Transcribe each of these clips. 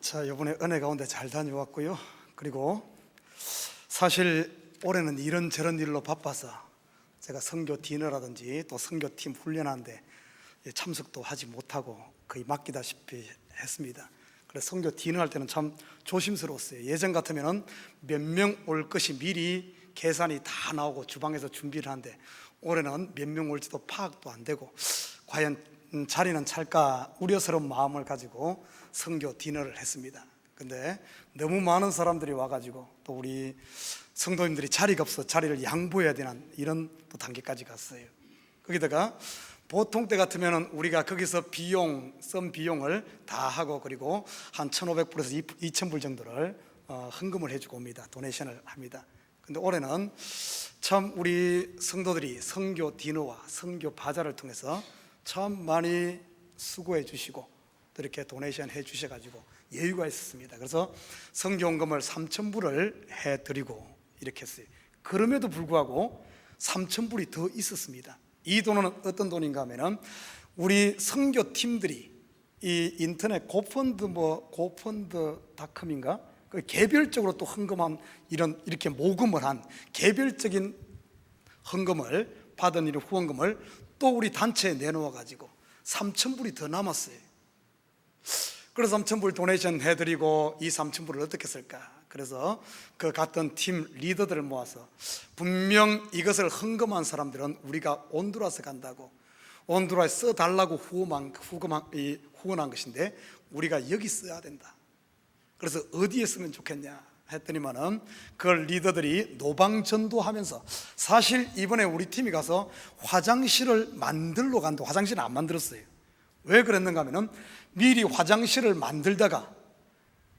자, 이번에 은혜 가운데 잘 다녀왔고요. 그리고 사실 올해는 이런저런 일로 바빠서 제가 선교 디너라든지 또 선교팀 훈련하는데 참석도 하지 못하고 거의 맡기다시피 했습니다. 그래서 선교 디너 할 때는 참 조심스러웠어요. 예전 같으면 몇 명 올 것이 미리 계산이 다 나오고 주방에서 준비를 하는데 올해는 몇 명 올지도 파악도 안 되고 과연 자리는 찰까 우려스러운 마음을 가지고 선교 디너를 했습니다. 근데 너무 많은 사람들이 와가지고 또 우리 성도님들이 자리가 없어 자리를 양보해야 되는 이런 또 단계까지 갔어요. 거기다가 보통 때 같으면 우리가 거기서 쓴 비용을 다 하고 그리고 한 1,500불에서 2,000불 정도를 헌금을 해주고 옵니다. 도네이션을 합니다. 근데 올해는 참 우리 성도들이 선교 디너와 선교 바자를 통해서 참 많이 수고해 주시고 또 이렇게 도네이션 해 주셔가지고 여유가 있었습니다. 그래서 선교헌금을 3,000불을 해드리고 이렇게 했어요. 그럼에도 불구하고 3,000불이 더 있었습니다. 이 돈은 어떤 돈인가 하면은 우리 선교팀들이 이 인터넷 고펀드닷컴인가 그 개별적으로 또 헌금한 이렇게 모금을 한 개별적인 헌금을 받은 이런 후원금을 또 우리 단체에 내놓아 가지고 3,000불이 더 남았어요. 그래서 3,000불 도네이션 해드리고 이 3,000불을 어떻게 쓸까? 그래서 그 갔던 팀 리더들을 모아서 분명 이것을 헌금한 사람들은 우리가 온두라스 간다고 온두라스 써달라고 후원한 것인데 우리가 여기 써야 된다. 그래서 어디에 쓰면 좋겠냐 했더니만은 그 리더들이 노방전도하면서 사실 이번에 우리 팀이 가서 화장실을 만들러 갔는데 화장실을 안 만들었어요. 왜 그랬는가 하면은 미리 화장실을 만들다가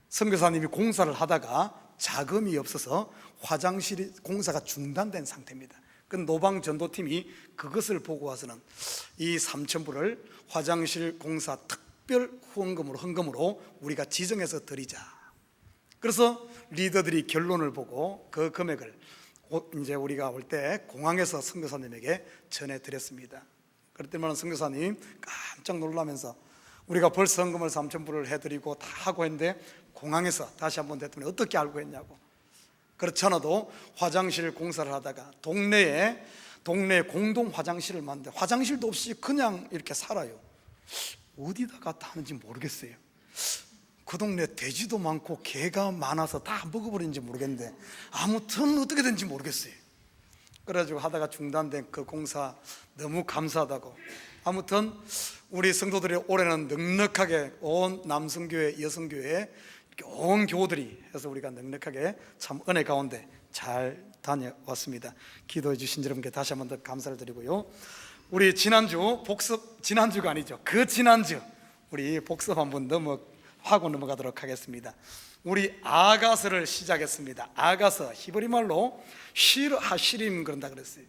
선교사님이 공사를 하다가 자금이 없어서 화장실 공사가 중단된 상태입니다. 그 노방전도팀이 그것을 보고 와서는 이 3,000불을 화장실 공사 특별 헌금으로 우리가 지정해서 드리자. 그래서 리더들이 결론을 보고 그 금액을 이제 우리가 올 때 공항에서 선교사님에게 전해드렸습니다. 그랬더니 선교사님 깜짝 놀라면서 우리가 벌써 헌금을 3,000불을 해드리고 다 하고 했는데 공항에서 다시 한번 됐더니 어떻게 알고 했냐고. 그렇지 않아도 화장실 공사를 하다가 동네에 공동 화장실을 만드는데 화장실도 없이 그냥 이렇게 살아요. 어디다 갖다 하는지 모르겠어요. 그 동네 돼지도 많고 개가 많아서 다 먹어버린지 모르겠는데 아무튼 어떻게 된지 모르겠어요. 그래가지고 하다가 중단된 그 공사 너무 감사하다고. 아무튼 우리 성도들이 올해는 넉넉하게 온 남성교회, 여성교회 온 교우들이 해서 우리가 넉넉하게 참 은혜 가운데 잘 다녀왔습니다. 기도해 주신 여러분께 다시 한번 더 감사를 드리고요. 우리 지난주가 아니죠. 그 지난주 우리 복습 한번 하고 넘어가도록 하겠습니다. 우리 아가서를 시작했습니다. 아가서 히브리 말로 시르하시림 그런다 그랬어요.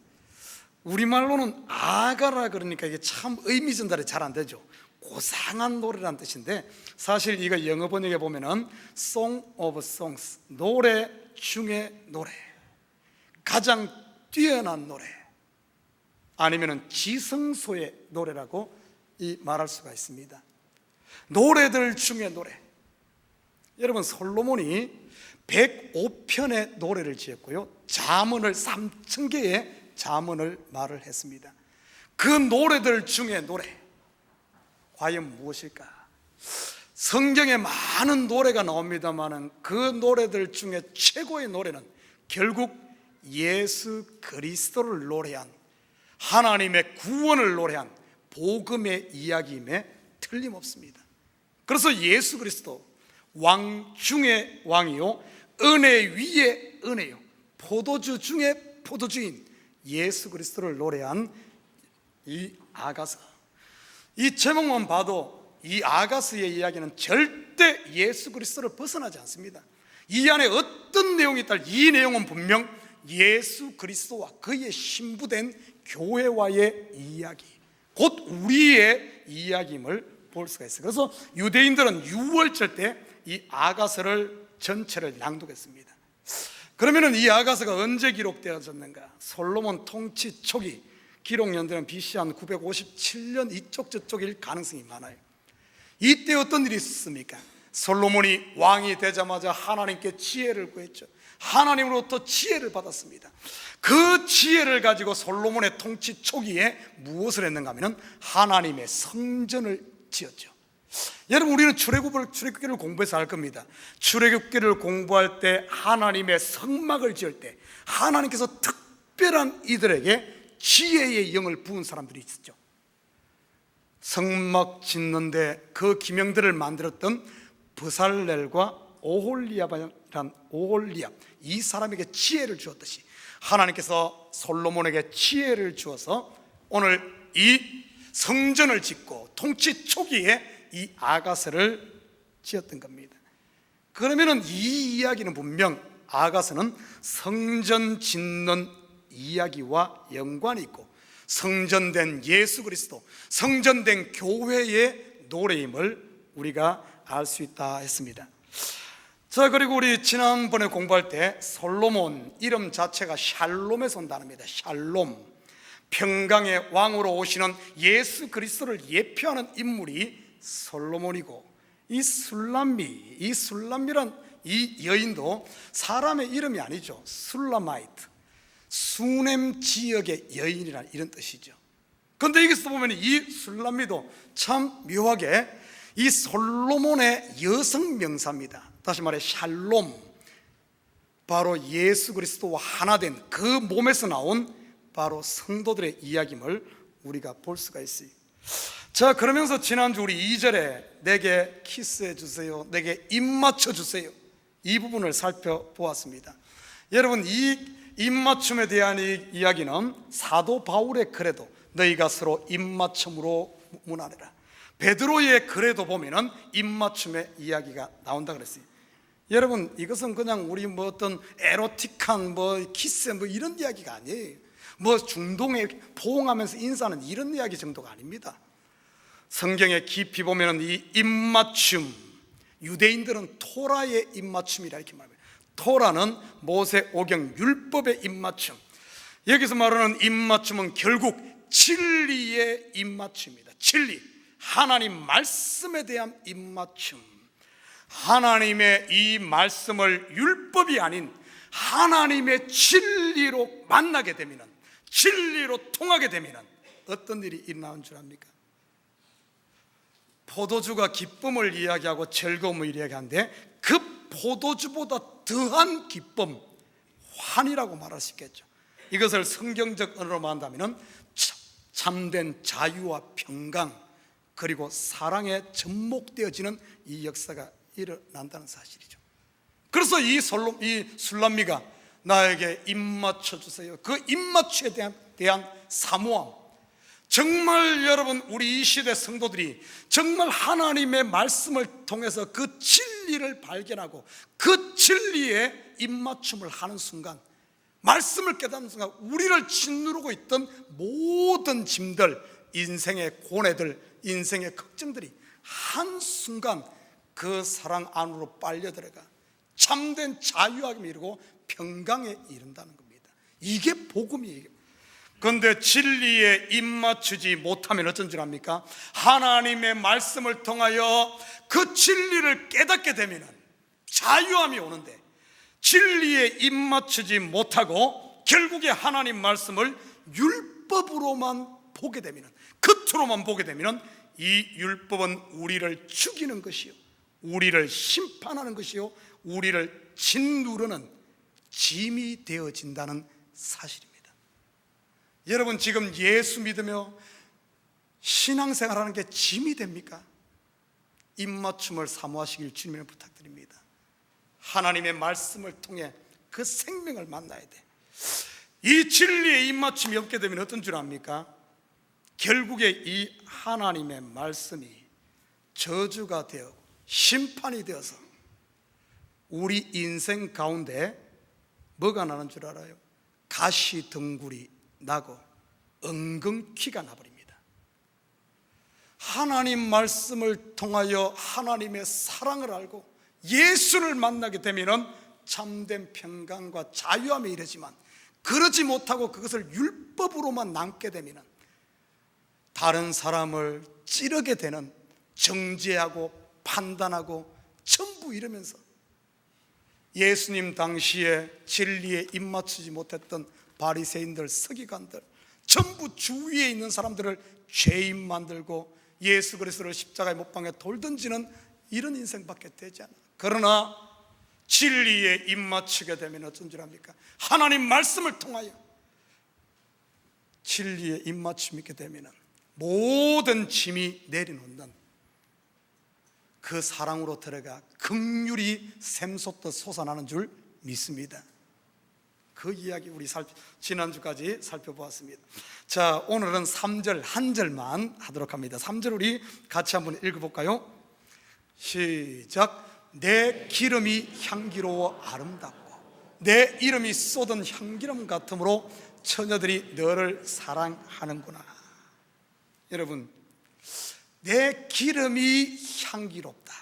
우리말로는 아가라 그러니까 이게 참 의미 전달이 잘 안 되죠. 고상한 노래란 뜻인데 사실 이거 영어 번역에 보면은 Song of Songs, 노래 중에 노래, 가장 뛰어난 노래, 아니면은 지성소의 노래라고 말할 수가 있습니다. 노래들 중에 노래. 여러분 솔로몬이 105편의 노래를 지었고요, 잠언을 3,000개의 잠언을 말을 했습니다. 그 노래들 중에 노래 과연 무엇일까? 성경에 많은 노래가 나옵니다만 그 노래들 중에 최고의 노래는 결국 예수 그리스도를 노래한 하나님의 구원을 노래한 복음의 이야기임에 틀림없습니다. 그래서 예수 그리스도 왕 중에 왕이요 은혜 위에 은혜요 포도주 중에 포도주인 예수 그리스도를 노래한 이 아가서, 이 제목만 봐도 이 아가서의 이야기는 절대 예수 그리스도를 벗어나지 않습니다. 이 안에 어떤 내용이 있다, 이 내용은 분명 예수 그리스도와 그의 신부된 교회와의 이야기, 곧 우리의 이야기임을 볼 수가 있어요. 그래서 유대인들은 6월절 때 이 아가서를 전체를 낭독했습니다. 그러면 이 아가서가 언제 기록되어졌는가? 솔로몬 통치 초기, 기록 연대는 BC 한 957년 이쪽 저쪽일 가능성이 많아요. 이때 어떤 일이 있었습니까? 솔로몬이 왕이 되자마자 하나님께 지혜를 구했죠. 하나님으로부터 지혜를 받았습니다. 그 지혜를 가지고 솔로몬의 통치 초기에 무엇을 했는가 하면 하나님의 성전을 지었죠. 여러분, 우리는 출애굽기를 공부해서 알 겁니다. 출애굽기를 공부할 때 하나님의 성막을 지을 때 하나님께서 특별한 이들에게 지혜의 영을 부은 사람들이 있었죠. 성막 짓는데 그 기명들을 만들었던 브살렐과 오홀리압, 이 사람에게 지혜를 주었듯이 하나님께서 솔로몬에게 지혜를 주어서 오늘 이 성전을 짓고 통치 초기에 이 아가스를 지었던 겁니다. 그러면은 이 이야기는 분명 아가스는 성전 짓는 이야기와 연관이 있고 성전된 예수 그리스도, 성전된 교회의 노래임을 우리가 알 수 있다 했습니다. 자, 그리고 우리 지난번에 공부할 때 솔로몬 이름 자체가 샬롬에서 온다는겁니다. 샬롬, 평강의 왕으로 오시는 예수 그리스도를 예표하는 인물이 솔로몬이고, 이 술람미란 이 여인도 사람의 이름이 아니죠. 술라마이트, 수넴 지역의 여인이라는 이런 뜻이죠. 그런데 여기서 보면 이 술람미도 참 묘하게 이 솔로몬의 여성 명사입니다. 다시 말해 샬롬, 바로 예수 그리스도와 하나 된 그 몸에서 나온 바로 성도들의 이야기임을 우리가 볼 수가 있어요. 자, 그러면서 지난주 우리 2절에 내게 키스해 주세요, 내게 입 맞춰 주세요, 이 부분을 살펴보았습니다. 여러분, 이 입맞춤에 대한 이야기는 사도 바울의 글에도 너희가 서로 입맞춤으로 문하래라, 베드로의 글에도 보면은 입맞춤의 이야기가 나온다 그랬어요. 여러분, 이것은 그냥 우리 뭐 어떤 에로틱한 키스 이런 이야기가 아니에요. 중동에 포옹하면서 인사하는 이런 이야기 정도가 아닙니다. 성경에 깊이 보면은 이 입맞춤, 유대인들은 토라의 입맞춤이라 이렇게 말합니다. 토라는 모세 오경 율법의 입맞춤, 여기서 말하는 입맞춤은 결국 진리의 입맞춤입니다. 진리, 하나님 말씀에 대한 입맞춤. 하나님의 이 말씀을 율법이 아닌 하나님의 진리로 만나게 되면, 진리로 통하게 되면 어떤 일이 일어나는 줄 압니까? 포도주가 기쁨을 이야기하고 즐거움을 이야기하는데 그 포도주보다 더한 기쁨, 환이라고 말할 수 있겠죠. 이것을 성경적 언어로 말한다면 참된 자유와 평강 그리고 사랑에 접목되어지는 이 역사가 일어난다는 사실이죠. 그래서 이 술람미가 나에게 입맞춰 주세요, 그 입맞춤에 대한 사모함, 정말 여러분, 우리 이 시대 성도들이 정말 하나님의 말씀을 통해서 그 진리를 발견하고 그 진리에 입맞춤을 하는 순간, 말씀을 깨닫는 순간 우리를 짓누르고 있던 모든 짐들, 인생의 고뇌들, 인생의 걱정들이 한순간 그 사랑 안으로 빨려 들어가 참된 자유함에 이르고 평강에 이른다는 겁니다. 이게 복음이에요. 그런데 진리에 입맞추지 못하면 어쩐 줄 압니까? 하나님의 말씀을 통하여 그 진리를 깨닫게 되면 자유함이 오는데, 진리에 입맞추지 못하고 결국에 하나님 말씀을 율법으로만 보게 되면, 겉으로만 보게 되면 이 율법은 우리를 죽이는 것이요, 우리를 심판하는 것이요, 우리를 짓누르는 짐이 되어진다는 사실입니다. 여러분, 지금 예수 믿으며 신앙생활하는 게 짐이 됩니까? 입맞춤을 사모하시길 주님을 부탁드립니다. 하나님의 말씀을 통해 그 생명을 만나야 돼. 이 진리에 입맞춤이 없게 되면 어떤 줄 압니까? 결국에 이 하나님의 말씀이 저주가 되어 심판이 되어서 우리 인생 가운데 뭐가 나는 줄 알아요? 가시덩굴이 나고 엉겅퀴가 나버립니다. 하나님 말씀을 통하여 하나님의 사랑을 알고 예수를 만나게 되면 참된 평강과 자유함에 이르지만, 그러지 못하고 그것을 율법으로만 남게 되면 다른 사람을 찌르게 되는, 정죄하고 판단하고 전부 이러면서 예수님 당시에 진리에 입맞추지 못했던 바리새인들, 서기관들, 전부 주위에 있는 사람들을 죄인 만들고 예수 그리스도를 십자가에 못 박아 돌 던지는 이런 인생밖에 되지 않아. 그러나 진리에 입맞추게 되면 어쩐 줄 압니까? 하나님 말씀을 통하여 진리에 입맞춤이 있게 되면 모든 짐이 내려놓는 그 사랑으로 들어가 긍휼이 샘솟듯 솟아나는 줄 믿습니다. 그 이야기 우리 지난주까지 살펴보았습니다. 자, 오늘은 3절 한 절만 하도록 합니다. 3절 우리 같이 한번 읽어볼까요? 시작. 내 기름이 향기로워 아름답고 내 이름이 쏟은 향기름 같으므로 처녀들이 너를 사랑하는구나. 여러분, 내 기름이 향기롭다,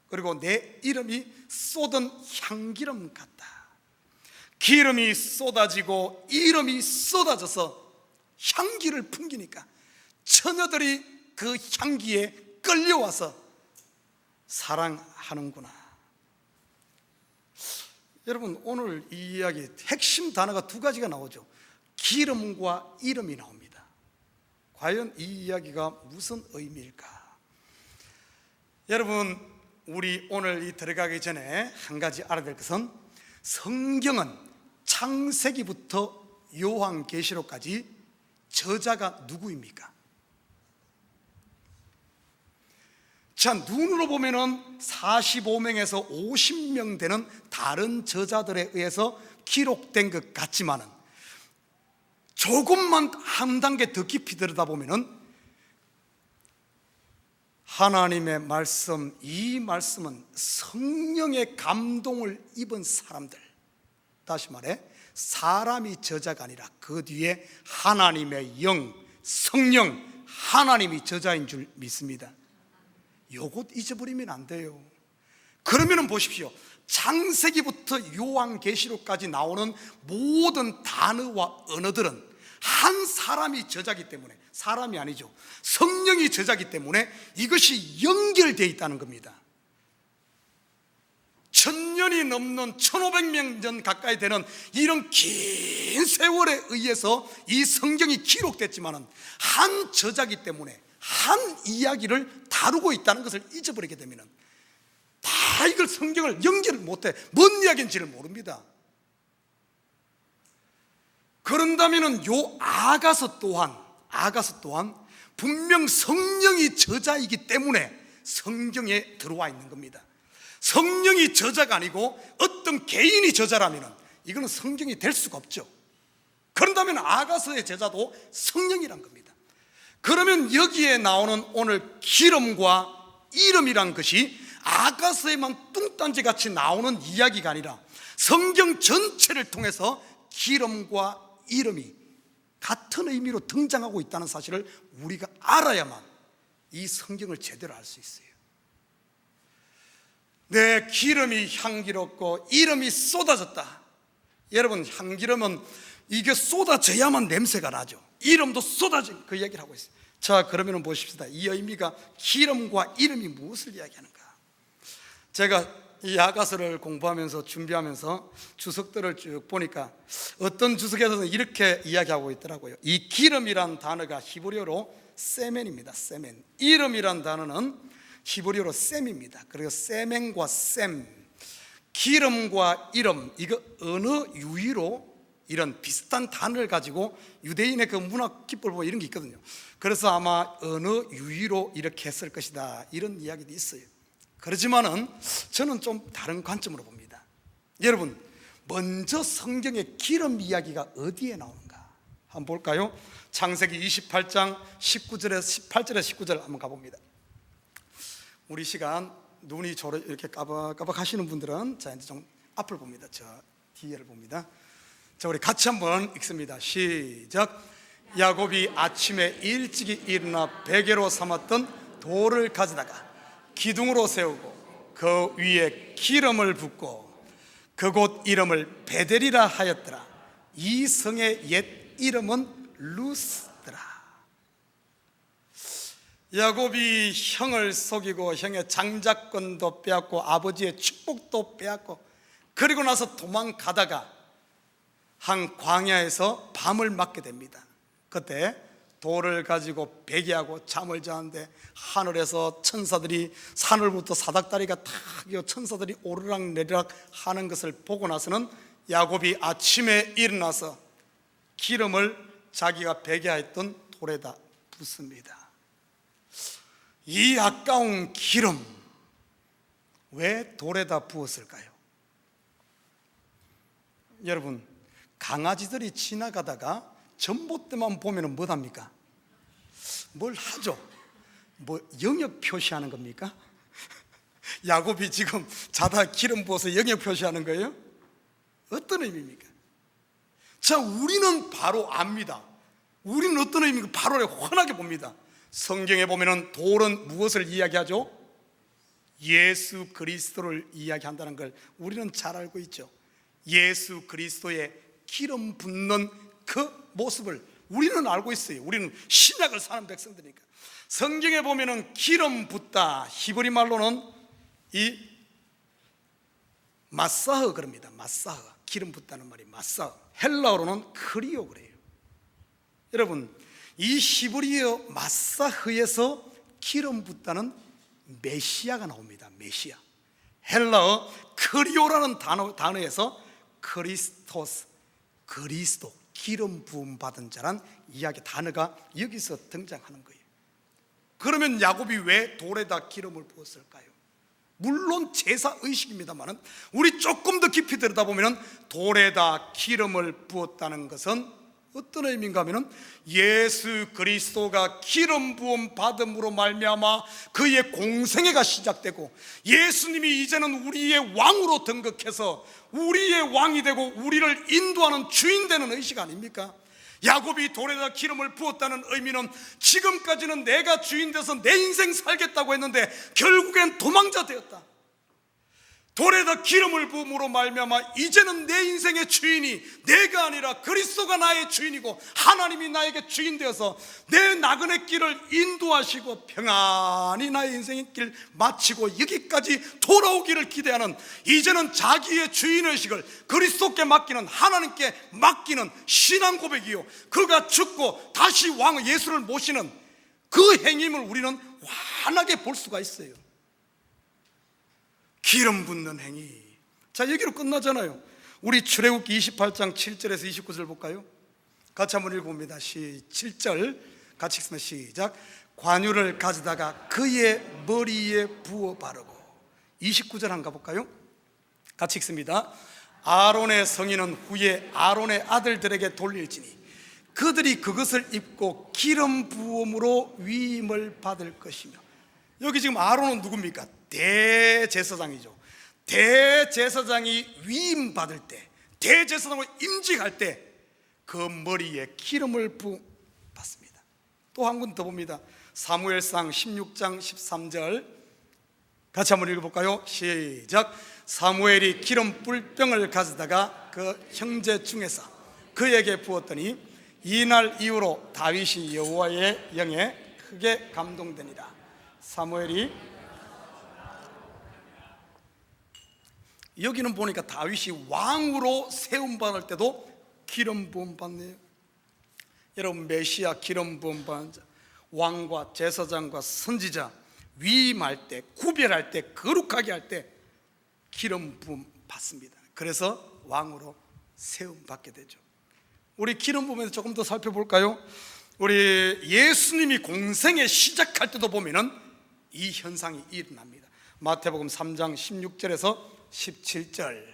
그리고 내 이름이 쏟은 향기름 같다. 기름이 쏟아지고 이름이 쏟아져서 향기를 풍기니까 처녀들이 그 향기에 끌려와서 사랑하는구나. 여러분, 오늘 이 이야기 핵심 단어가 두 가지가 나오죠. 기름과 이름이 나옵니다. 과연 이 이야기가 무슨 의미일까? 여러분, 우리 오늘 이 들어가기 전에 한 가지 알아야 될 것은 성경은 창세기부터 요한계시록까지 저자가 누구입니까? 자, 눈으로 보면은 45명에서 50명 되는 다른 저자들에 의해서 기록된 것 같지만은 조금만 한 단계 더 깊이 들여다보면은 하나님의 말씀, 이 말씀은 성령의 감동을 입은 사람들, 다시 말해 사람이 저자가 아니라 그 뒤에 하나님의 영, 성령, 하나님이 저자인 줄 믿습니다. 요것 잊어버리면 안 돼요. 그러면 보십시오, 창세기부터 요한계시록까지 나오는 모든 단어와 언어들은 한 사람이 저자기 때문에, 사람이 아니죠, 성령이 저자기 때문에 이것이 연결되어 있다는 겁니다. 1000년이 넘는 1500년 가까이 되는 이런 긴 세월에 의해서 이 성경이 기록됐지만은 한 저자기 때문에 한 이야기를 다루고 있다는 것을 잊어버리게 되면 다 이걸 성경을 연결을 못해, 뭔 이야기인지를 모릅니다. 그런다면 요 아가서 또한 분명 성령이 저자이기 때문에 성경에 들어와 있는 겁니다. 성령이 저자가 아니고 어떤 개인이 저자라면 이거는 성경이 될 수가 없죠. 그런다면 아가서의 저자도 성령이란 겁니다. 그러면 여기에 나오는 오늘 기름과 이름이란 것이 아가서에만 뚱딴지 같이 나오는 이야기가 아니라 성경 전체를 통해서 기름과 이름이 같은 의미로 등장하고 있다는 사실을 우리가 알아야만 이 성경을 제대로 알 수 있어요. 내 기름이 향기롭고 이름이 쏟아졌다. 여러분, 향기름은 이게 쏟아져야만 냄새가 나죠. 이름도 쏟아진 그 얘기를 하고 있어요. 자, 그러면 보십시다. 이 의미가 기름과 이름이 무엇을 이야기하는가? 제가 이 아가서를 공부하면서 준비하면서 주석들을 쭉 보니까 어떤 주석에서는 이렇게 이야기하고 있더라고요. 이 기름이란 단어가 히브리어로 세멘입니다. 세멘. 이름이란 단어는 히브리어로 셈입니다. 그리고 세멘과 셈, 기름과 이름, 이거 어느 유의로 이런 비슷한 단어를 가지고 유대인의 그 문화 기법을 보면 이런 게 있거든요. 그래서 아마 어느 유의로 이렇게 했을 것이다, 이런 이야기도 있어요. 그렇지만은 저는 좀 다른 관점으로 봅니다. 여러분, 먼저 성경의 기름 이야기가 어디에 나오는가 한번 볼까요? 창세기 28장 19절에서 18절에 19절 한번 가봅니다. 우리 시간 눈이 이렇게 까박까박 하시는 분들은 자, 이제 좀 앞을 봅니다. 저 뒤에를 봅니다. 자, 우리 같이 한번 읽습니다. 시작. 야곱이 아침에 일찍이 일어나 베개로 삼았던 돌을 가져다가 기둥으로 세우고 그 위에 기름을 붓고 그곳 이름을 베델이라 하였더라. 이 성의 옛 이름은 루스더라. 야곱이 형을 속이고 형의 장자권도 빼앗고 아버지의 축복도 빼앗고 그리고 나서 도망가다가 한 광야에서 밤을 맞게 됩니다. 그때 돌을 가지고 베개하고 잠을 자는데 하늘에서 천사들이 산을부터 사닥다리가 탁 천사들이 오르락 내리락 하는 것을 보고 나서는 야곱이 아침에 일어나서 기름을 자기가 베개하였던 돌에다 붓습니다. 이 아까운 기름 왜 돌에다 부었을까요? 여러분, 강아지들이 지나가다가 전봇대만 보면 뭐 합니까? 뭘 하죠? 뭐 영역 표시하는 겁니까? 야곱이 지금 자다 기름 부어서 영역 표시하는 거예요? 어떤 의미입니까? 자, 우리는 바로 압니다. 우리는 어떤 의미인가 바로 환하게 봅니다. 성경에 보면은 돌은 무엇을 이야기하죠? 예수 그리스도를 이야기한다는 걸 우리는 잘 알고 있죠. 예수 그리스도의 기름 붓는 그 모습을 우리는 알고 있어요. 우리는 신약을 사는 백성들이니까. 성경에 보면은 기름 붓다, 히브리 말로는 이 마사흐 그럽니다. 마사흐, 기름 붓다는 말이 마사흐. 헬라어로는 크리오 그래요. 여러분, 이 히브리어 마사흐에서 기름 붓다는 메시아가 나옵니다. 메시아. 헬라어 크리오라는 단어에서 크리스토스, 그리스도, 기름 부음 받은 자란 이야기 단어가 여기서 등장하는 거예요. 그러면 야곱이 왜 돌에다 기름을 부었을까요? 물론 제사 의식입니다만 우리 조금 더 깊이 들여다보면 돌에다 기름을 부었다는 것은 어떤 의미인가 하면 예수 그리스도가 기름 부음 받음으로 말미암아 그의 공생애가 시작되고 예수님이 이제는 우리의 왕으로 등극해서 우리의 왕이 되고 우리를 인도하는 주인 되는 의식 아닙니까? 야곱이 돌에다 기름을 부었다는 의미는 지금까지는 내가 주인 돼서 내 인생 살겠다고 했는데 결국엔 도망자 되었다. 돌에다 기름을 부음으로 말미암아 이제는 내 인생의 주인이 내가 아니라 그리스도가 나의 주인이고 하나님이 나에게 주인 되어서 내 나그네 길을 인도하시고 평안히 나의 인생의 길 마치고 여기까지 돌아오기를 기대하는 이제는 자기의 주인의식을 그리스도께 맡기는 하나님께 맡기는 신앙 고백이요, 그가 죽고 다시 왕 예수를 모시는 그 행임을 우리는 환하게 볼 수가 있어요. 기름 붓는 행위. 자, 여기로 끝나잖아요. 우리 출애굽기 28장 7절에서 29절 볼까요? 같이 한번 읽어봅니다. 7절 같이 읽습니다. 시작. 관유를 가져다가 그의 머리에 부어 바르고. 29절 한번 가볼까요? 같이 읽습니다. 아론의 성인은 후에 아론의 아들들에게 돌릴지니 그들이 그것을 입고 기름 부음으로 위임을 받을 것이며. 여기 지금 아론은 누굽니까? 대제사장이죠. 대제사장이 위임 받을 때, 대제사장으로 임직할 때 그 머리에 기름을 부었습니다. 또 한 번 더 봅니다. 사무엘상 16장 13절 같이 한번 읽어볼까요? 시작. 사무엘이 기름 뿔병을 가져다가 그 형제 중에서 그에게 부었더니 이날 이후로 다윗이 여호와의 영에 크게 감동되니라. 사무엘이, 여기는 보니까 다윗이 왕으로 세움받을 때도 기름 부음 받네요. 여러분, 메시아 기름 부음 받은 자, 왕과 제사장과 선지자 위임할 때, 구별할 때, 거룩하게 할 때 기름 부음 받습니다. 그래서 왕으로 세움 받게 되죠. 우리 기름 부음에서 조금 더 살펴볼까요? 우리 예수님이 공생에 시작할 때도 보면은 이 현상이 일어납니다. 마태복음 3장 16절에서 17절.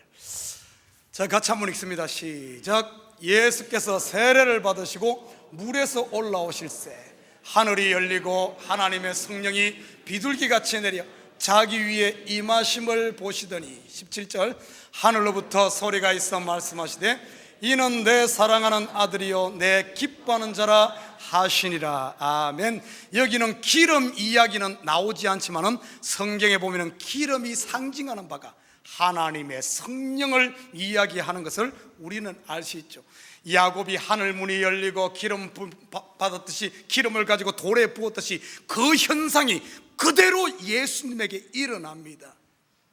자, 같이 한번 읽습니다. 시작. 예수께서 세례를 받으시고 물에서 올라오실새 하늘이 열리고 하나님의 성령이 비둘기같이 내려 자기 위에 임하심을 보시더니 17절. 하늘로부터 소리가 있어 말씀하시되 이는 내 사랑하는 아들이요 내 기뻐하는 자라 하시니라. 아멘. 여기는 기름 이야기는 나오지 않지만은 성경에 보면은 기름이 상징하는 바가 하나님의 성령을 이야기하는 것을 우리는 알 수 있죠. 야곱이 하늘 문이 열리고 기름 받았듯이, 기름을 가지고 돌에 부었듯이 그 현상이 그대로 예수님에게 일어납니다.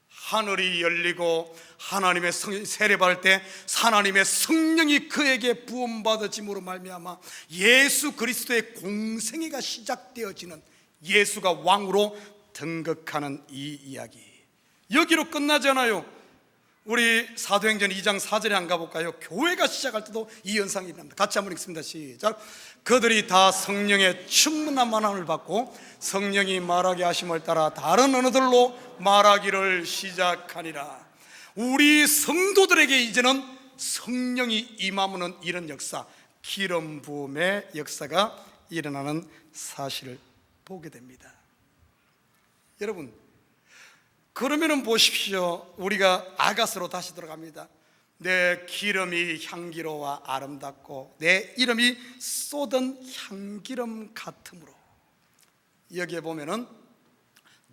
하늘이 열리고 하나님의 성령이 세례받을 때 하나님의 성령이 그에게 부음받아짐으로 말미암아 예수 그리스도의 공생애가 시작되어지는, 예수가 왕으로 등극하는 이 이야기, 여기로 끝나지 않아요. 우리 사도행전 2장 4절에 안 가볼까요? 교회가 시작할 때도 이 현상이 일어납니다. 같이 한번 읽습니다. 시작. 그들이 다 성령의 충만한 만함을 받고 성령이 말하게 하심을 따라 다른 언어들로 말하기를 시작하니라. 우리 성도들에게 이제는 성령이 임하면 이런 역사, 기름 부음의 역사가 일어나는 사실을 보게 됩니다. 여러분, 그러면은 보십시오. 우리가 아가서로 다시 들어갑니다. 내 기름이 향기로워 아름답고 내 이름이 쏟은 향기름 같으므로. 여기에 보면은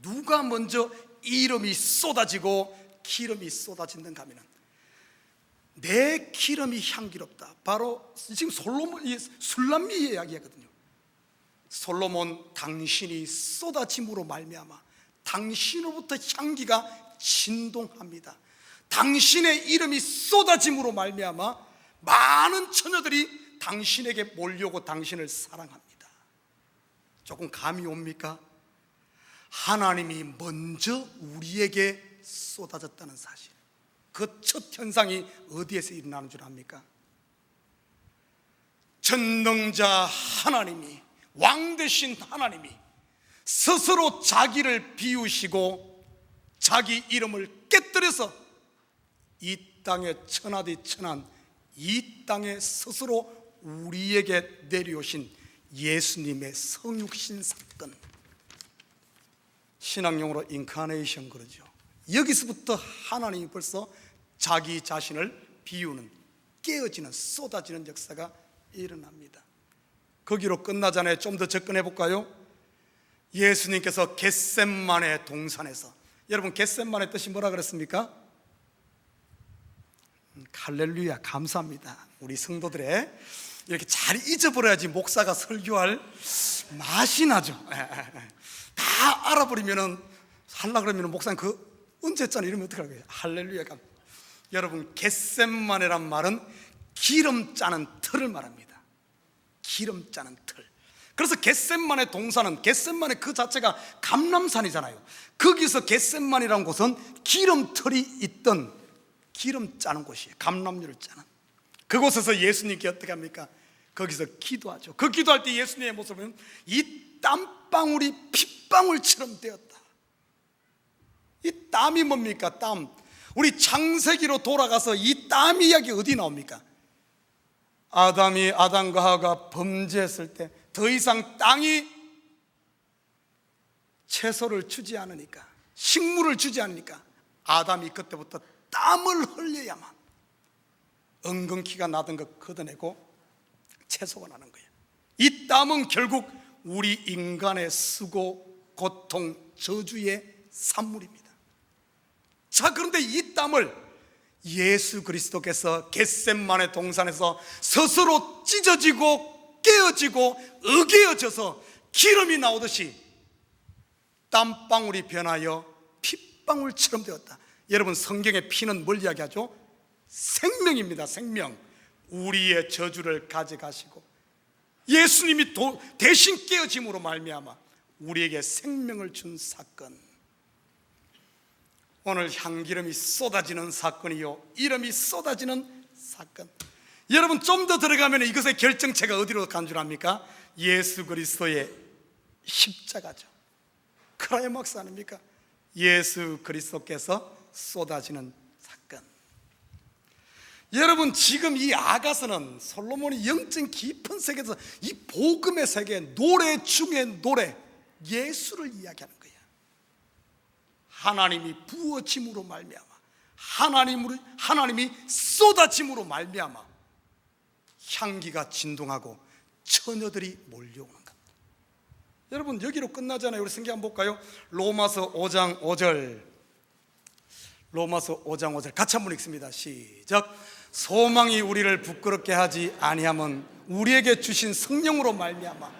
누가 먼저 이름이 쏟아지고 기름이 쏟아진는가 하면은 내 기름이 향기롭다. 바로 지금 솔로몬이 술람미 이야기하거든요. 솔로몬, 당신이 쏟아짐으로 말미암아 당신으로부터 향기가 진동합니다. 당신의 이름이 쏟아짐으로 말미암아 많은 처녀들이 당신에게 몰려오고 당신을 사랑합니다. 조금 감이 옵니까? 하나님이 먼저 우리에게 쏟아졌다는 사실, 그 첫 현상이 어디에서 일어나는 줄 압니까? 전능자 하나님이, 왕 되신 하나님이 스스로 자기를 비우시고 자기 이름을 깨뜨려서 이 땅에 천하디 천한 이 땅에 스스로 우리에게 내려오신 예수님의 성육신 사건, 신학용어로 인카네이션 그러죠. 여기서부터 하나님이 벌써 자기 자신을 비우는, 깨어지는, 쏟아지는 역사가 일어납니다. 거기로 끝나잖아요. 좀 더 접근해 볼까요? 예수님께서 겟셋마네 동산에서, 여러분 겟셋마네 뜻이 뭐라 그랬습니까? 할렐루야, 감사합니다. 우리 성도들의 이렇게 잘 잊어버려야지 목사가 설교할 맛이 나죠. 다 알아버리면은 하려고 그러면 목사님 그 언제 했잖아 이러면 어떡하라고요? 할렐루야. 여러분 겟셋마네란 말은 기름 짜는 틀을 말합니다. 기름 짜는 틀. 그래서 겟셋마네 동산은, 겟셋마네 그 자체가 감람산이잖아요. 거기서 겟셋만이라는 곳은 기름틀이 있던, 기름 짜는 곳이에요. 감람류를 짜는 그곳에서 예수님께 어떻게 합니까? 거기서 기도하죠. 그 기도할 때 예수님의 모습을 보면 이 땀방울이 핏방울처럼 되었다. 이 땀이 뭡니까? 땀. 우리 창세기로 돌아가서 이 땀 이야기 어디 나옵니까? 아담과 하와가 범죄했을 때 더 이상 땅이 채소를 주지 않으니까, 식물을 주지 않으니까 아담이 그때부터 땀을 흘려야만 엉겅퀴가 나던 거 걷어내고 채소가 나는 거예요. 이 땀은 결국 우리 인간의 수고, 고통, 저주의 산물입니다. 자, 그런데 이 땀을 예수 그리스도께서 겟셋마네 동산에서 스스로 찢어지고 깨어지고 으개어져서 기름이 나오듯이 땀방울이 변하여 핏방울처럼 되었다. 여러분 성경의 피는 뭘 이야기하죠? 생명입니다. 생명. 우리의 저주를 가져가시고 예수님이 대신 깨어짐으로 말미암아 우리에게 생명을 준 사건, 오늘 향기름이 쏟아지는 사건이요, 이름이 쏟아지는 사건. 여러분 좀 더 들어가면 이것의 결정체가 어디로 간 줄 압니까? 예수 그리스도의 십자가죠. 크라이막스 아닙니까? 예수 그리스도께서 쏟아지는 사건. 여러분 지금 이 아가서는 솔로몬이 영적 깊은 세계에서 이 복음의 세계, 노래 중의 노래, 예수를 이야기하는 거예요. 하나님이 부어짐으로 말미암아, 하나님이 쏟아짐으로 말미암아 향기가 진동하고 처녀들이 몰려오는 겁니다. 여러분, 여기로 끝나잖아요. 우리 성경 한번 볼까요? 로마서 5장 5절. 로마서 5장 5절 같이 한번 읽습니다. 시작. 소망이 우리를 부끄럽게 하지 아니함은 우리에게 주신 성령으로 말미암아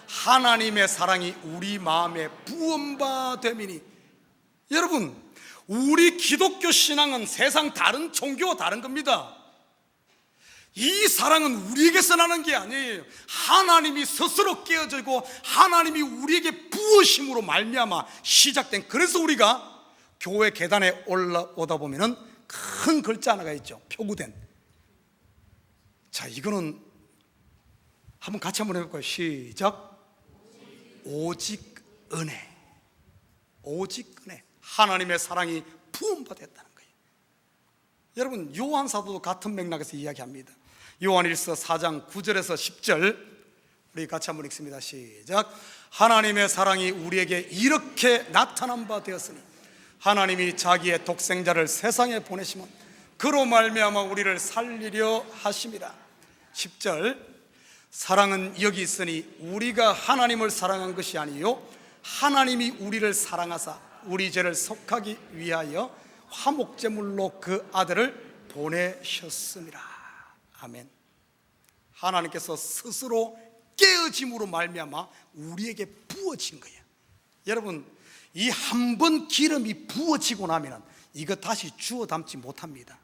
하나님의 사랑이 우리 마음에 부음바 됨이니. 여러분, 우리 기독교 신앙은 세상 다른 종교와 다른 겁니다. 이 사랑은 우리에게서 나는 게 아니에요. 하나님이 스스로 깨어지고 하나님이 우리에게 부으심으로 말미암아 시작된. 그래서 우리가 교회 계단에 올라오다 보면은 큰 글자 하나가 있죠. 표구된. 자, 이거는 한번 같이 한번 해볼까요? 시작. 오직 은혜. 오직 은혜. 하나님의 사랑이 부음받았다는 거예요. 여러분, 요한 사도도 같은 맥락에서 이야기합니다. 요한 1서 4장 9절에서 10절 우리 같이 한번 읽습니다. 시작. 하나님의 사랑이 우리에게 이렇게 나타난 바 되었으니 하나님이 자기의 독생자를 세상에 보내시면 그로 말미암아 우리를 살리려 하심이라. 10절. 사랑은 여기 있으니 우리가 하나님을 사랑한 것이 아니요 하나님이 우리를 사랑하사 우리 죄를 속하기 위하여 화목제물로 그 아들을 보내셨습니다. 아멘. 하나님께서 스스로 깨어짐으로 말미암아 우리에게 부어진 거예요. 여러분, 이 한 번 기름이 부어지고 나면 이거 다시 주워 담지 못합니다.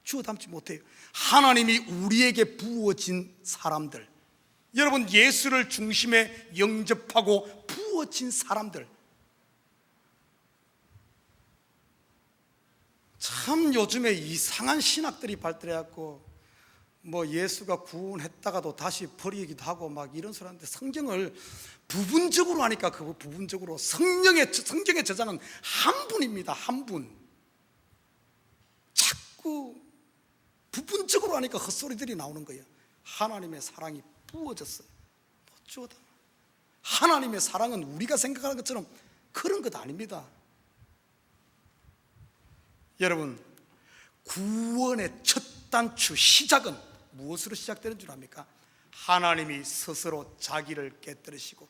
주워 담지 못해요. 하나님이 우리에게 부어진 사람들, 여러분, 예수를 중심에 영접하고 부어진 사람들, 참 요즘에 이상한 신학들이 발달해갖고 뭐 예수가 구원했다가도 다시 버리기도 하고 막 이런 소리 하는데, 성경을 부분적으로 하니까 그 부분적으로 성경의 저자는 한 분입니다. 한 분. 자꾸 부분적으로 하니까 헛소리들이 나오는 거예요. 하나님의 사랑이 부어졌어요. 어쩌다. 하나님의 사랑은 우리가 생각하는 것처럼 그런 것 아닙니다. 여러분, 구원의 첫 단추 시작은 무엇으로 시작되는 줄 압니까? 하나님이 스스로 자기를 깨뜨리시고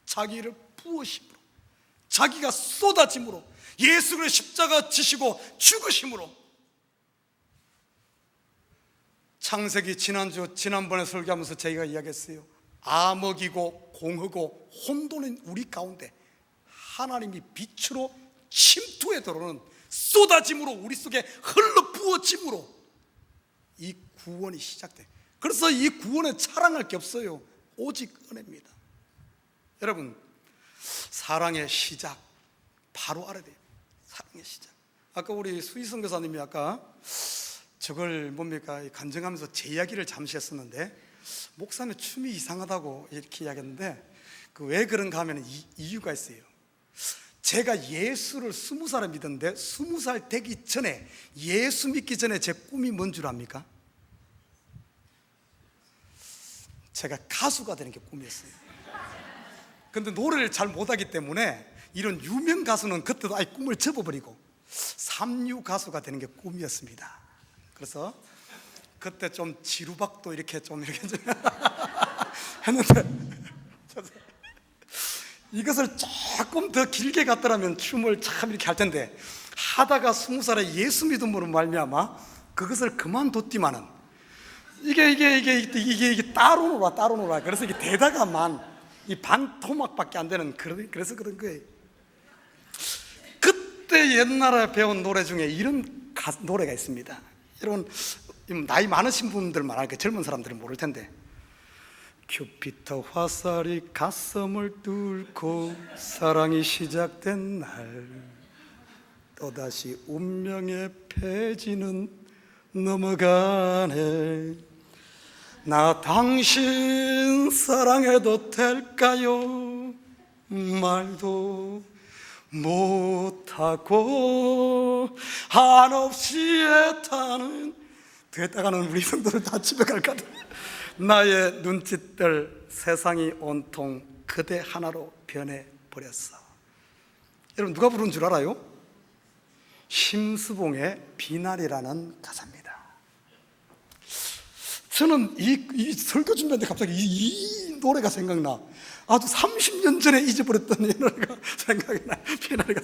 자기를 부으심으로, 자기가 쏟아짐으로, 예수 그리스도의 십자가 지시고 죽으심으로. 창세기 지난번에 설교하면서 저희가 이야기했어요. 암흑이고 공허고 혼돈인 우리 가운데 하나님이 빛으로 침투에 들어오는 쏟아짐으로, 우리 속에 흘러 부어짐으로 이 구원이 시작돼. 그래서 이 구원에 자랑할 게 없어요. 오직 은혜입니다. 여러분, 사랑의 시작 바로 알아야 돼요. 사랑의 시작. 아까 우리 수희성 교사님이 아까 저걸 뭡니까 간증하면서 제 이야기를 잠시 했었는데, 목사님 춤이 이상하다고 이렇게 이야기했는데, 그 왜 그런가 하면 이유가 있어요. 제가 예수를 20살에 믿었는데 20살 되기 전에, 예수 믿기 전에 제 꿈이 뭔 줄 압니까? 제가 가수가 되는 게 꿈이었어요. 근데 노래를 잘 못하기 때문에 이런 유명 가수는 그때도 아예 꿈을 접어버리고 삼류 가수가 되는 게 꿈이었습니다. 그래서 그때 좀 지루박도 이렇게 했는데 이것을 조금 더 길게 갔더라면 춤을 참 이렇게 할 텐데, 하다가 20살에 예수 믿음으로 말미암아 그것을 그만뒀지만은 이게 따로 놀아. 그래서 이게 되다가만 이 반토막밖에 안 되는, 그래서 그런 거예요. 그때 옛날에 배운 노래 중에 이런 노래가 있습니다. 여러분, 나이 많으신 분들만 알게, 젊은 사람들은 모를 텐데, 큐피터 화살이 가슴을 뚫고 사랑이 시작된 날, 또다시 운명의 페이지는 넘어가네. 나 당신 사랑해도 될까요? 말도 못하고 한없이 애타는, 됐다가는 우리 성도들 다 집에 갈 것 같아. 나의 눈짓들 세상이 온통 그대 하나로 변해버렸어. 여러분, 누가 부른 줄 알아요? 심수봉의 비날이라는 가사입니다. 저는 이 설교 준비하는데 갑자기 이 노래가 생각나. 아주 30년 전에 잊어버렸던 이 노래가 생각이 나. 피나리가.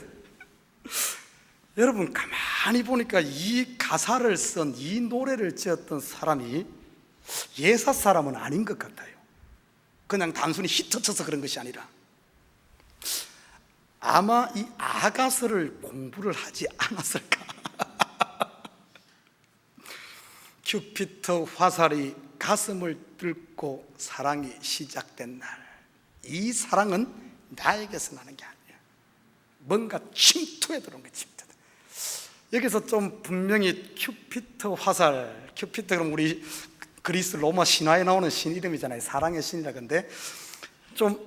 여러분 가만히 보니까 이 가사를 쓴 이 노래를 지었던 사람이 예사 사람은 아닌 것 같아요. 그냥 단순히 히트 쳐서 그런 것이 아니라 아마 이 아가서를 공부를 하지 않았을까. 큐피트 화살이 가슴을 뚫고 사랑이 시작된 날, 이 사랑은 나에게서 나는 게 아니야. 뭔가 침투에 들어온 거야. 침투. 여기서 좀 분명히 큐피트 화살, 큐피트 그럼 우리 그리스 로마 신화에 나오는 신 이름이잖아요. 사랑의 신이라. 근데 좀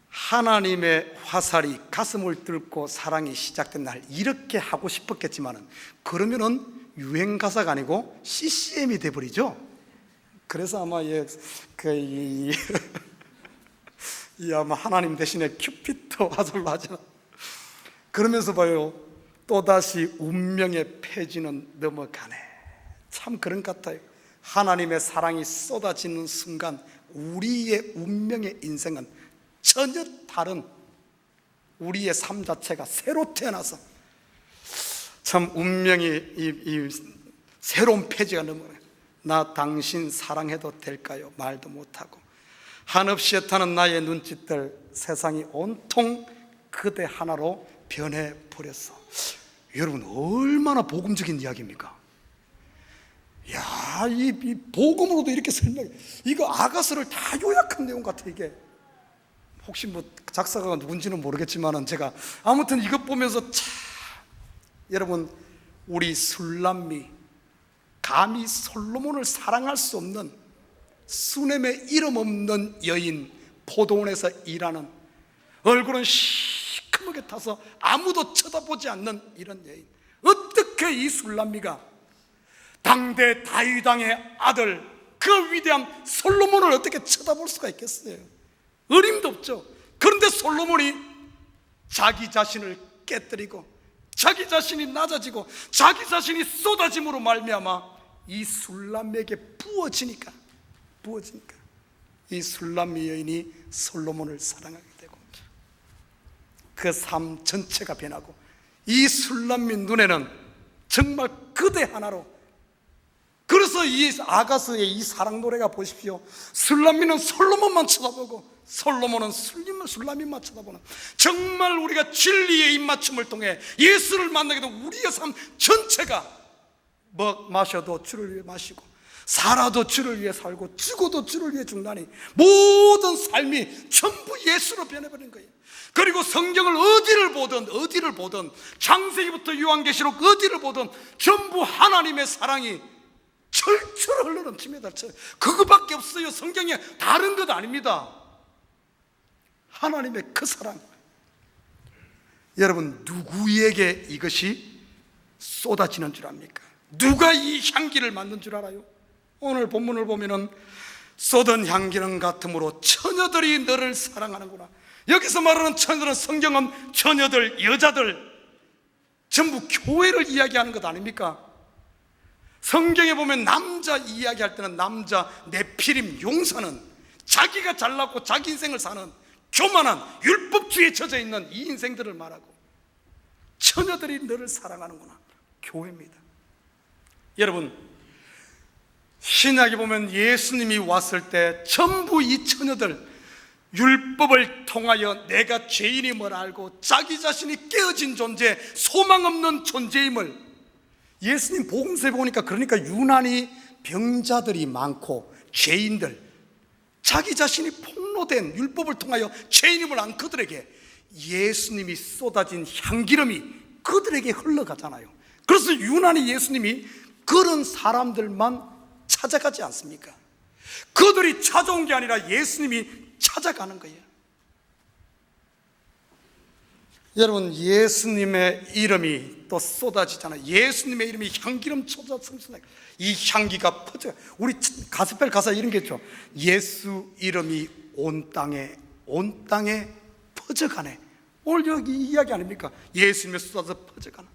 하나님의 화살이 가슴을 뚫고 사랑이 시작된 날, 이렇게 하고 싶었겠지만은 그러면은 유행 가사가 아니고 CCM이 돼버리죠. 그래서 아마 아마 하나님 대신에 큐피트 화살로 하잖아. 그러면서 봐요, 또다시 운명의 폐지는 넘어가네. 참 그런 것 같아요. 하나님의 사랑이 쏟아지는 순간 우리의 운명의 인생은 전혀 다른, 우리의 삶 자체가 새로 태어나서 참 운명이 이 새로운 페이지가 넘어가요. 나 당신 사랑해도 될까요? 말도 못하고 한없이 타는 나의 눈짓들, 세상이 온통 그대 하나로 변해버렸어. 여러분 얼마나 복음적인 이야기입니까? 야, 이 복음으로도 이렇게 설명해. 이거 아가서를 다 요약한 내용 같아. 이게 혹시 뭐 작사가가 누군지는 모르겠지만은 제가 아무튼 이것 보면서 참, 여러분 우리 술람미, 감히 솔로몬을 사랑할 수 없는 수넴의 이름 없는 여인, 포도원에서 일하는, 얼굴은 시커멓게 타서 아무도 쳐다보지 않는 이런 여인, 어떻게 이 술람미가 당대 다윗 왕의 아들 그 위대한 솔로몬을 어떻게 쳐다볼 수가 있겠어요? 어림도 없죠. 그런데 솔로몬이 자기 자신을 깨뜨리고 자기 자신이 낮아지고 자기 자신이 쏟아짐으로 말미암아 이 술람미에게 부어지니까 이 술람미 여인이 솔로몬을 사랑하게 되고 그 삶 전체가 변하고, 이 술람미 눈에는 정말 그대 하나로, 그래서 이 아가서의 이 사랑 노래가 보십시오. 술람미는 솔로몬만 쳐다보고 솔로몬은 술람미만 쳐다보는, 정말 우리가 진리의 입맞춤을 통해 예수를 만나게 되면 우리의 삶 전체가 마셔도 주를 위해 마시고 살아도 주를 위해 살고 죽어도 주를 위해 죽나니 모든 삶이 전부 예수로 변해버린 거예요. 그리고 성경을 어디를 보든 창세기부터 요한계시록 어디를 보든 전부 하나님의 사랑이 철철 흘러넘칩니다. 그거밖에 없어요. 성경에 다른 것 아닙니다. 하나님의 그 사랑. 여러분 누구에게 이것이 쏟아지는 줄 압니까? 누가 이 향기를 만든 줄 알아요? 오늘 본문을 보면은 쏟은 향기는 같으므로 처녀들이 너를 사랑하는구나. 여기서 말하는 처녀들은 성경은 처녀들, 여자들 전부 교회를 이야기하는 것 아닙니까? 성경에 보면 남자 이야기할 때는 남자 네피림 용사는 자기가 잘났고 자기 인생을 사는 교만한 율법주의에 젖어 있는 이 인생들을 말하고, 처녀들이 너를 사랑하는구나. 교회입니다. 여러분 신약에 보면 예수님이 왔을 때 전부 이 처녀들 율법을 통하여 내가 죄인임을 알고 자기 자신이 깨어진 존재, 소망 없는 존재임을, 예수님 복음서에 보니까 그러니까 유난히 병자들이 많고 죄인들, 자기 자신이 폭로된 율법을 통하여 죄인임을 안 그들에게 예수님이 쏟아진 향기름이 그들에게 흘러가잖아요. 그래서 유난히 예수님이 그런 사람들만 찾아가지 않습니까? 그들이 찾아온 게 아니라 예수님이 찾아가는 거예요. 여러분 예수님의 이름이 또 쏟아지잖아요. 예수님의 이름이 향기름 쏟아집니다. 이 향기가 퍼져. 우리 가스펠 가사 이런 게 있죠. 예수 이름이 온 땅에 퍼져가네. 오늘 여기 이야기 아닙니까? 예수님의 쏟아져 퍼져가는.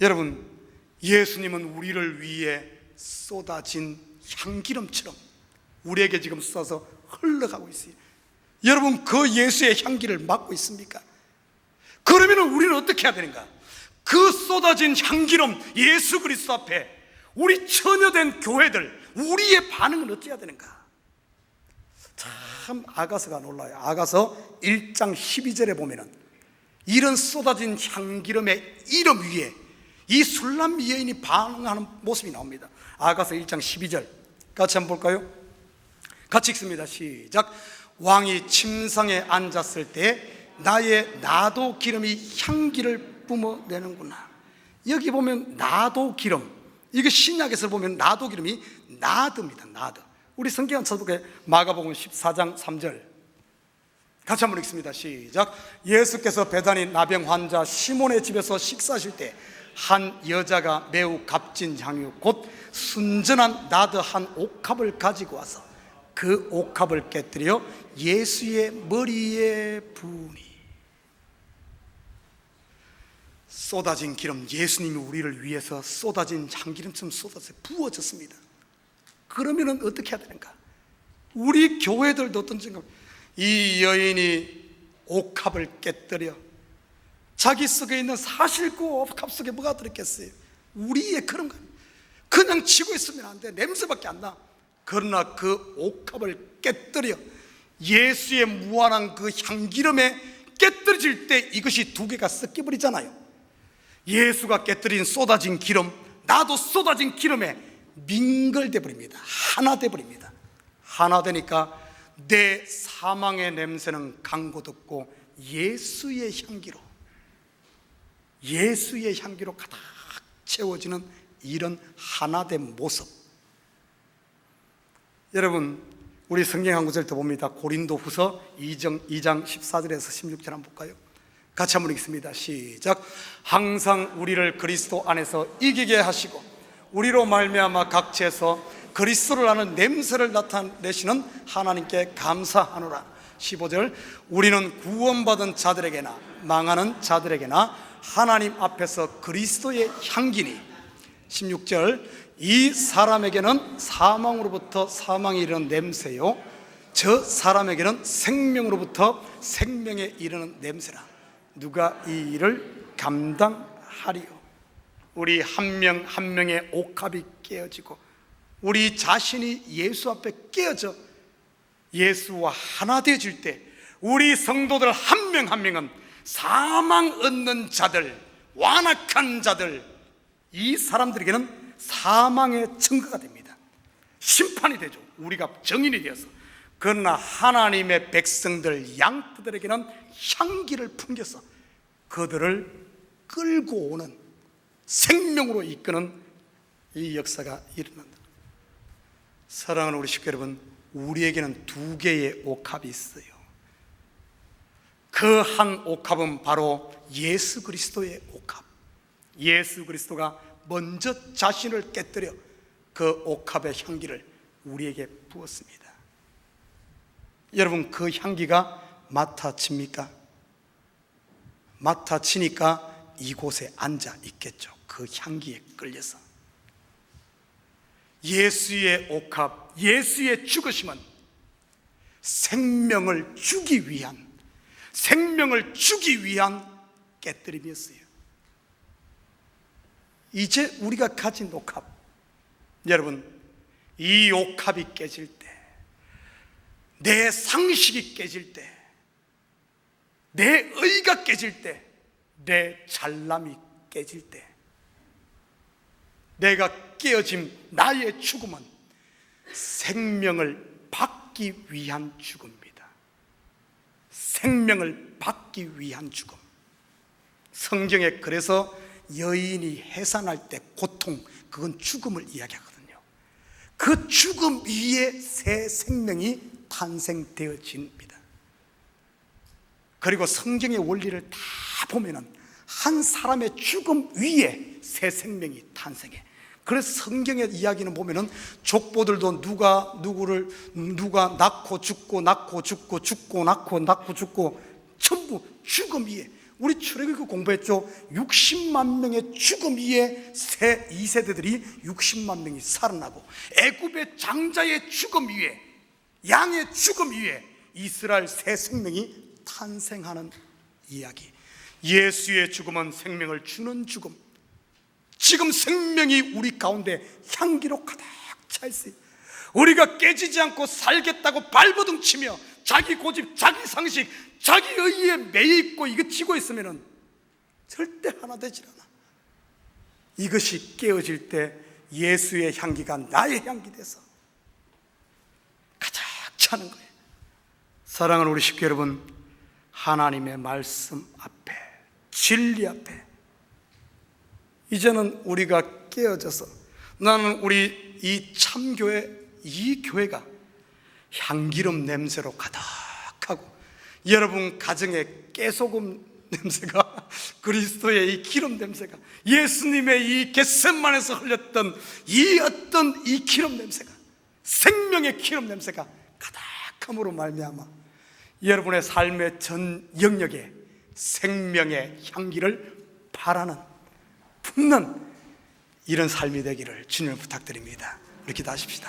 여러분 예수님은 우리를 위해 쏟아진 향기름처럼 우리에게 지금 쏟아서 흘러가고 있어요. 여러분, 그 예수의 향기를 맡고 있습니까? 그러면 우리는 어떻게 해야 되는가? 그 쏟아진 향기름 예수 그리스도 앞에 우리 처녀된 교회들, 우리의 반응은 어찌해야 되는가? 참 아가서가 놀라요. 아가서 1장 12절에 보면은 이런 쏟아진 향기름의 이름 위에 이 술람 여인이 반응하는 모습이 나옵니다. 아가서 1장 12절 같이 한번 볼까요? 같이 읽습니다. 시작. 왕이 침상에 앉았을 때 나의 나도 기름이 향기를 뿜어내는구나. 여기 보면 나도 기름, 이게 신약에서 보면 나도 기름이 나드입니다. 나드. 우리 성경 한번 쳐볼게요. 마가복음 14장 3절 같이 한번 읽습니다. 시작. 예수께서 베다니 나병 환자 시몬의 집에서 식사하실 때 한 여자가 매우 값진 향유 곧 순전한 나드 한 옥합을 가지고 와서 그 옥합을 깨뜨려 예수의 머리에 부으니. 쏟아진 기름, 예수님이 우리를 위해서 쏟아진 향기름처럼 쏟아져 부어졌습니다. 그러면 어떻게 해야 되는가? 우리 교회들도 어떤지, 이 여인이 옥합을 깨뜨려 자기 속에 있는 사실 그 옥합 속에 뭐가 들었겠어요? 우리의 그런 거 그냥 치고 있으면 안 돼. 냄새밖에 안 나. 그러나 그 옥합을 깨뜨려 예수의 무한한 그 향기름에 깨뜨려질 때 이것이 두 개가 섞여버리잖아요. 예수가 깨뜨린 쏟아진 기름, 나도 쏟아진 기름에 민글돼 버립니다. 하나 돼 버립니다. 하나 되니까 내 사망의 냄새는 강고 덮고 예수의 향기로 가득 채워지는 이런 하나된 모습. 여러분, 우리 성경 한 구절 더 봅니다. 고린도후서 2장 14절에서 16절 한번 볼까요? 같이 한번 읽습니다. 시작. 항상 우리를 그리스도 안에서 이기게 하시고 우리로 말미암아 각지에서 그리스도를 아는 냄새를 나타내시는 하나님께 감사하노라. 15절. 우리는 구원받은 자들에게나 망하는 자들에게나 하나님 앞에서 그리스도의 향기니. 16절. 이 사람에게는 사망으로부터 사망에 이르는 냄새요 저 사람에게는 생명으로부터 생명에 이르는 냄새라. 누가 이 일을 감당하리요? 우리 한 명 한 명의 옥합이 깨어지고 우리 자신이 예수 앞에 깨어져 예수와 하나 되어질 때 우리 성도들 한 명 한 명은 사망 얻는 자들, 완악한 자들, 이 사람들에게는 사망의 증거가 됩니다. 심판이 되죠. 우리가 정인이 되어서. 그러나 하나님의 백성들, 양떼들에게는 향기를 풍겨서 그들을 끌고 오는, 생명으로 이끄는 이 역사가 일어난다. 사랑하는 우리 식구 여러분, 우리에게는 두 개의 옥합이 있어요. 그 한 옥합은 바로 예수 그리스도의 옥합. 예수 그리스도가 먼저 자신을 깨뜨려 그 옥합의 향기를 우리에게 부었습니다. 여러분, 그 향기가 맡아집니까? 맡아지니까 이곳에 앉아 있겠죠. 그 향기에 끌려서. 예수의 옥합, 예수의 죽으심은 생명을 주기 위한 깨뜨림이었어요. 이제 우리가 가진 옥합, 여러분, 이 옥합이 깨질 때, 내 상식이 깨질 때, 내 의가 깨질 때, 내 잘남이 깨질 때, 내가 깨어짐, 나의 죽음은 생명을 받기 위한 죽음입니다. 생명을 받기 위한 죽음. 성경에 그래서 여인이 해산할 때 고통, 그건 죽음을 이야기하거든요. 그 죽음 위에 새 생명이 탄생되어집니다. 그리고 성경의 원리를 다 보면은 한 사람의 죽음 위에 새 생명이 탄생해. 그래서 성경의 이야기는 보면은 족보들도 누가 낳고 죽고 낳고 죽고 죽고 낳고 낳고 죽고 전부 죽음 위에 우리 출애굽기 공부했죠. 60만 명의 죽음 위에 새 2세대들이 60만 명이 살아나고, 애굽의 장자의 죽음 위에, 양의 죽음 위에 이스라엘 새 생명이 탄생하는 이야기. 예수의 죽음은 생명을 주는 죽음. 지금 생명이 우리 가운데 향기로 가득 차 있어요. 우리가 깨지지 않고 살겠다고 발버둥 치며 자기 고집, 자기 상식, 자기 의의에 매입고 이거 쥐고 있으면 절대 하나 되질 않아. 이것이 깨어질 때 예수의 향기가 나의 향기 돼서 가득 차는 거예요. 사랑하는 우리 식구 여러분, 하나님의 말씀 앞에, 진리 앞에 이제는 우리가 깨어져서, 나는 우리 이 참교회, 이 교회가 향기름 냄새로 가득하고, 여러분 가정에 깨소금 냄새가, 그리스도의 이 기름 냄새가, 예수님의 이 겟세마네에서 흘렸던 이 어떤 이 기름 냄새가, 생명의 기름 냄새가 가득함으로 말미암아 여러분의 삶의 전 영역에 생명의 향기를 바라는, 품는 이런 삶이 되기를 주님을 부탁드립니다. 우리 기도하십시다.